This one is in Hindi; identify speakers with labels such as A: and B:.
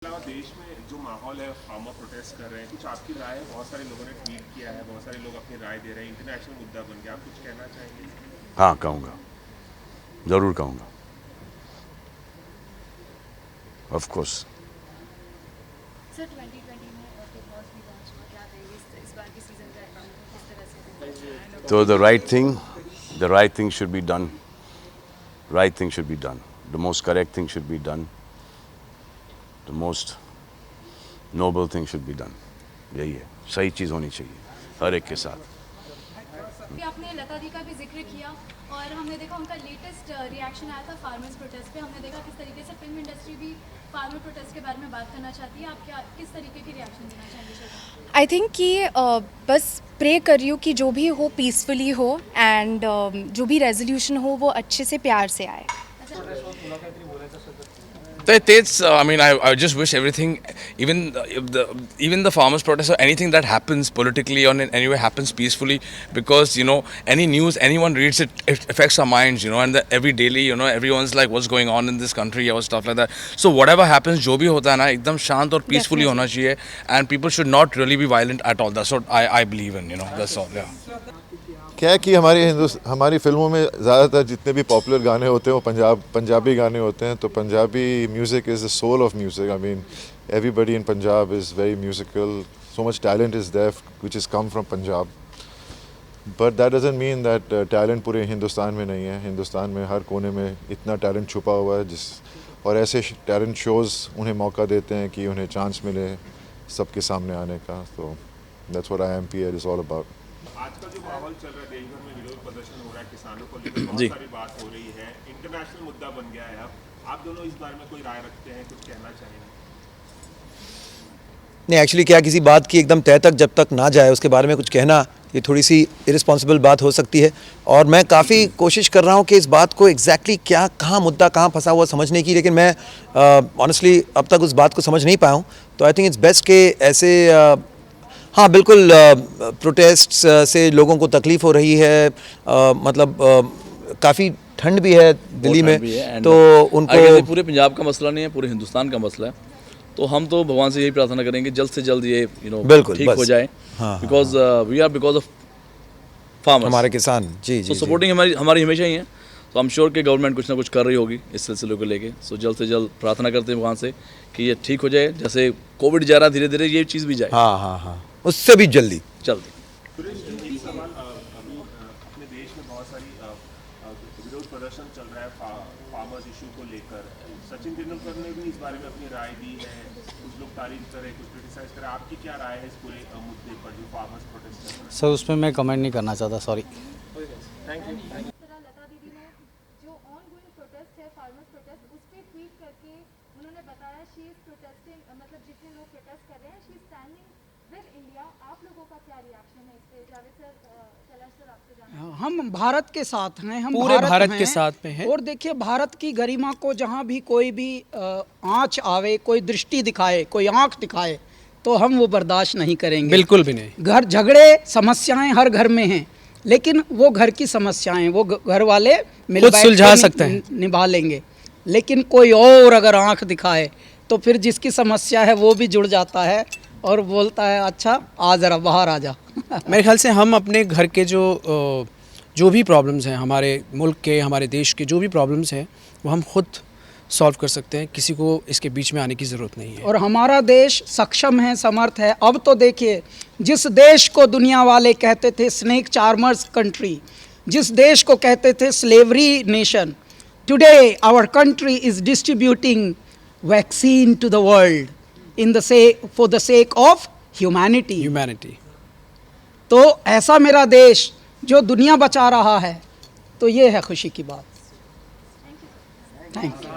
A: देश में जो माहौल है फार्मर प्रोटेस्ट कर रहे हैं, कुछ आपकी राय है? बहुत सारे लोगों ने ट्वीट किया है, बहुत सारे लोग अपनी राय दे रहे हैं, इंटरनेशनल मुद्दा बन गया, आप कुछ कहना चाहेंगे?
B: हाँ कहूँगा, ज़रूर कहूँगा, ऑफ कोर्स।
C: सर 2020 में बिग बॉस भी लॉन्च हुआ, क्या कहेंगे इस बार के सीजन का अकाउंट किस तरह से?
B: तो the right thing should be done. Right thing should be done. The most correct thing should be done. The most noble thing should be done. यही है, सही चीज़ होनी चाहिए हर एक के साथ।
C: आपने लता दी का भी जिक्र किया और हमने देखा उनका लेटेस्ट रिएक्शन आया था फार्मर्स प्रोटेस्ट पे। हमने देखा किस तरीके से फिल्म इंडस्ट्री भी फार्मर प्रोटेस्ट के बारे में बात करना चाहती है। आप क्या किस तरीके के रिएक्शन देना चाहेंगे?
D: आई थिंक कि बस प्रे कर रही हूँ कि जो भी हो पीसफुली हो एंड जो भी रेजोल्यूशन हो वो अच्छे से प्यार से आए।
E: I mean, I just wish everything, even the farmers' protest or anything that happens politically or in any way happens peacefully, because any news anyone reads it affects our minds, and every daily everyone's like what's going on in this country or stuff like that. So whatever happens, जो भी होता है ना एकदम शांत और peacefully होना चाहिए, and people should not really be violent at all. That's what I believe in, that's all. Yeah.
F: क्या है कि हमारी फिल्मों में ज़्यादातर जितने भी पॉपुलर गाने होते हैं वो पंजाबी गाने होते हैं। तो Punjabi music is the soul of music. I mean everybody in Punjab is very musical, so much talent is there which is come from Punjab, but that doesn't mean that talent पूरे हिंदुस्तान में नहीं है। हिंदुस्तान में हर कोने में इतना टैलेंट छुपा हुआ है और ऐसे टैलेंट शोज़ उन्हें मौका देते हैं कि उन्हें चांस मिले सबके सामने आने का। तो that's what IMPL is all about.
A: आजकल जो माहौल चल रहा है, देश भर में विरोध प्रदर्शन हो रहा है, किसानों को लेकर बहुत सारी बात हो रही है, इंटरनेशनल मुद्दा बन गया है। अब आप दोनों इस बारे में कोई राय रखते हैं, कुछ कहना चाहेंगे?
G: नहीं, एक्चुअली क्या किसी बात की एकदम तह तक जब तक ना जाए उसके बारे में कुछ कहना ये थोड़ी सी इरिस्पॉन्सिबल बात हो सकती है। और मैं काफ़ी कोशिश कर रहा हूँ कि इस बात को एग्जैक्टली क्या कहाँ मुद्दा कहाँ फंसा हुआ समझने की, लेकिन मैं ऑनेस्टली अब तक उस बात को समझ नहीं पाया हूँ। तो आई थिंक इट्स बेस्ट के ऐसे हाँ बिल्कुल प्रोटेस्ट से लोगों को तकलीफ़ हो रही है, मतलब काफ़ी ठंड भी है दिल्ली में, तो उनको
H: पूरे पंजाब का मसला नहीं है, पूरे हिंदुस्तान का मसला है। तो हम तो भगवान से यही प्रार्थना करेंगे जल्द से जल्द ये
G: बिल्कुल
H: ठीक हो जाए, because we are because of farmers,
G: हमारे किसान जी
H: तो सपोर्टिंग हमारी हमेशा ही है। तो आई एम श्योर कि गवर्नमेंट कुछ ना कुछ कर रही होगी इस सिलसिले को लेके। सो जल्द से जल्द प्रार्थना करते हैं भगवान से कि ये ठीक हो जाए, जैसे कोविड जा रहा धीरे धीरे ये चीज़ भी जाए।
G: हाँ उससे भी जल्दी।
A: एक सवाल, अभी अपने देश में बहुत सारी विरोध प्रदर्शन चल रहा है फार्मर्स इशू को लेकर। सचिन तेंदुलकर ने भी इस बारे में अपनी राय दी है, कुछ लोग तारीफ करें, कुछ क्रिटिसाइज करें। आपकी क्या राय है इस पूरे मुद्दे पर जो फार्मर्स प्रोटेस्ट कर रहे हैं?
I: सर उसमें मैं कमेंट नहीं करना चाहता, सॉरी।
A: Thank you.
C: लता दीदी ने जो ऑनगोइंग प्रोटेस्ट है फार्मर्स प्रोटेस्ट, उस पे ट्वीट करके उन्होंने बताया शी इज प्रोटेस्टिंग, मतलब जितने लोग प्रोटेस्ट कर रहे हैं she is standing with India. आप लोगों का क्या रिएक्शन है इस पे? जावेद सर, कैलाश सर, आपसे जानना।
J: हम भारत के साथ हैं, हम
I: पूरे भारत के साथ में हैं।
J: और देखिए भारत की गरिमा को जहाँ भी कोई भी आँच आवे, कोई दृष्टि दिखाए, कोई आँख दिखाए, तो हम वो बर्दाश्त नहीं करेंगे,
I: बिल्कुल भी नहीं।
J: घर झगड़े समस्याएं हर घर में हैं, लेकिन वो घर की समस्याएं वो घर वाले मिल बैठ
I: सुलझा
J: के
I: सकते हैं,
J: निभा लेंगे। लेकिन कोई और अगर आँख दिखाए तो फिर जिसकी समस्या है वो भी जुड़ जाता है और बोलता है अच्छा आ जरा बाहर आ जा।
I: मेरे ख्याल से हम अपने घर के जो भी प्रॉब्लम्स हैं, हमारे मुल्क के, हमारे देश के जो भी प्रॉब्लम्स हैं, वो हम खुद सॉल्व कर सकते हैं, किसी को इसके बीच में आने की ज़रूरत नहीं है।
J: और हमारा देश सक्षम है, समर्थ है। अब तो देखिए, जिस देश को दुनिया वाले कहते थे स्नेक चार्मर्स कंट्री, जिस देश को कहते थे slavery nation, today our country is distributing vaccine to the world for the sake of humanity. तो ऐसा मेरा देश जो दुनिया बचा रहा है, तो ये है खुशी की बात। Thank you.